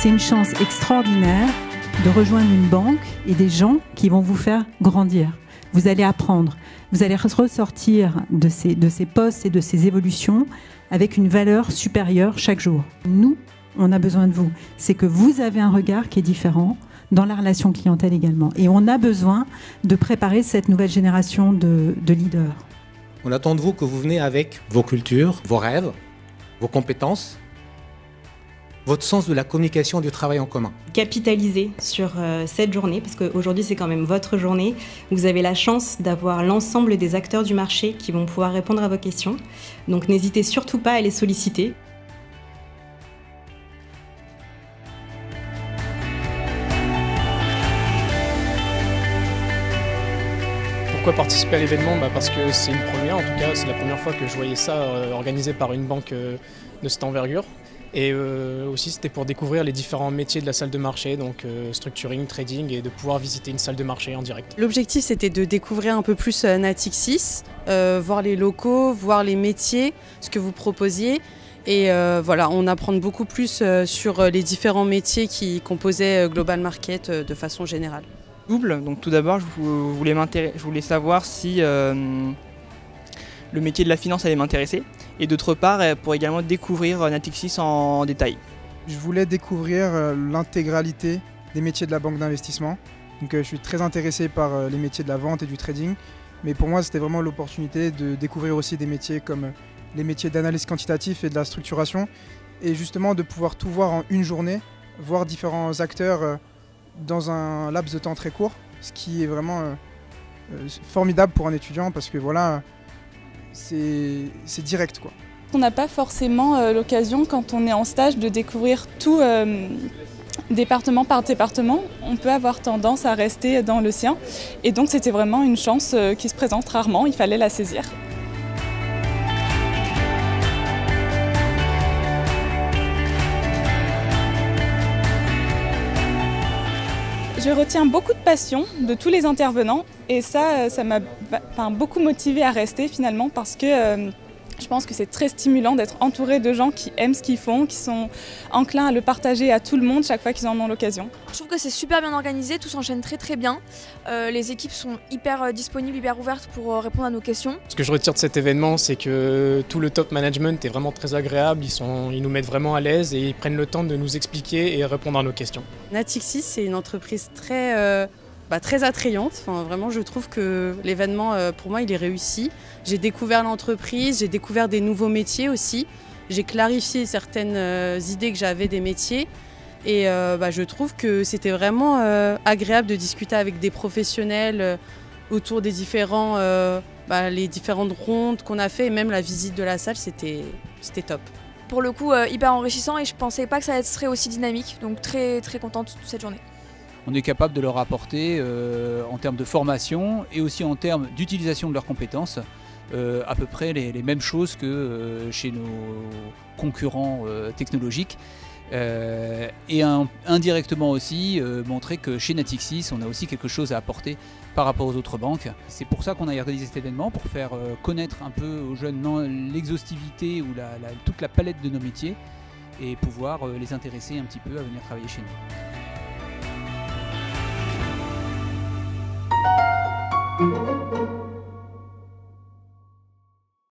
C'est une chance extraordinaire de rejoindre une banque et des gens qui vont vous faire grandir. Vous allez apprendre, vous allez ressortir de ces postes et de ces évolutions avec une valeur supérieure chaque jour. Nous, on a besoin de vous. C'est que vous avez un regard qui est différent dans la relation clientèle également. Et on a besoin de préparer cette nouvelle génération de leaders. On attend de vous que vous venez avec vos cultures, vos rêves, vos compétences, votre sens de la communication et du travail en commun. Capitalisez sur cette journée, parce qu'aujourd'hui c'est quand même votre journée. Vous avez la chance d'avoir l'ensemble des acteurs du marché qui vont pouvoir répondre à vos questions. Donc n'hésitez surtout pas à les solliciter. Pourquoi participer à l'événement? Parce que c'est une première, en tout cas c'est la première fois que je voyais ça organisé par une banque de cette envergure. Et aussi c'était pour découvrir les différents métiers de la salle de marché, donc structuring, trading, et de pouvoir visiter une salle de marché en direct. L'objectif c'était de découvrir un peu plus Natixis, voir les locaux, voir les métiers, ce que vous proposiez. Et voilà, on apprend beaucoup plus sur les différents métiers qui composaient Global Market de façon générale. Double, donc tout d'abord je voulais savoir si le métier de la finance allait m'intéresser, et d'autre part pour également découvrir Natixis en détail. Je voulais découvrir l'intégralité des métiers de la banque d'investissement. Donc je suis très intéressé par les métiers de la vente et du trading, mais pour moi c'était vraiment l'opportunité de découvrir aussi des métiers comme les métiers d'analyse quantitatif et de la structuration, et justement de pouvoir tout voir en une journée, voir différents acteurs dans un laps de temps très court, ce qui est vraiment formidable pour un étudiant, parce que voilà, c'est direct quoi. On n'a pas forcément l'occasion quand on est en stage de découvrir tout département par département. On peut avoir tendance à rester dans le sien, et donc c'était vraiment une chance qui se présente rarement, il fallait la saisir. Je retiens beaucoup de passion de tous les intervenants, et ça m'a beaucoup motivée à rester finalement, parce que je pense que c'est très stimulant d'être entouré de gens qui aiment ce qu'ils font, qui sont enclins à le partager à tout le monde chaque fois qu'ils en ont l'occasion. Je trouve que c'est super bien organisé, tout s'enchaîne très bien. Les équipes sont hyper disponibles, hyper ouvertes pour répondre à nos questions. Ce que je retire de cet événement, c'est que tout le top management est vraiment très agréable, ils nous mettent vraiment à l'aise et ils prennent le temps de nous expliquer et répondre à nos questions. Natixis, c'est une entreprise très attrayante. Enfin, vraiment, je trouve que l'événement, pour moi, il est réussi. J'ai découvert l'entreprise, j'ai découvert des nouveaux métiers aussi. J'ai clarifié certaines idées que j'avais des métiers. Et je trouve que c'était vraiment agréable de discuter avec des professionnels autour des les différentes rondes qu'on a fait. Et même la visite de la salle, c'était top. Pour le coup, hyper enrichissant, et je pensais pas que ça serait aussi dynamique. Donc très contente de cette journée. On est capable de leur apporter en termes de formation et aussi en termes d'utilisation de leurs compétences à peu près les mêmes choses que chez nos concurrents technologiques, et indirectement aussi montrer que chez Natixis on a aussi quelque chose à apporter par rapport aux autres banques. C'est pour ça qu'on a organisé cet événement, pour faire connaître un peu aux jeunes l'exhaustivité ou toute la palette de nos métiers, et pouvoir les intéresser un petit peu à venir travailler chez nous.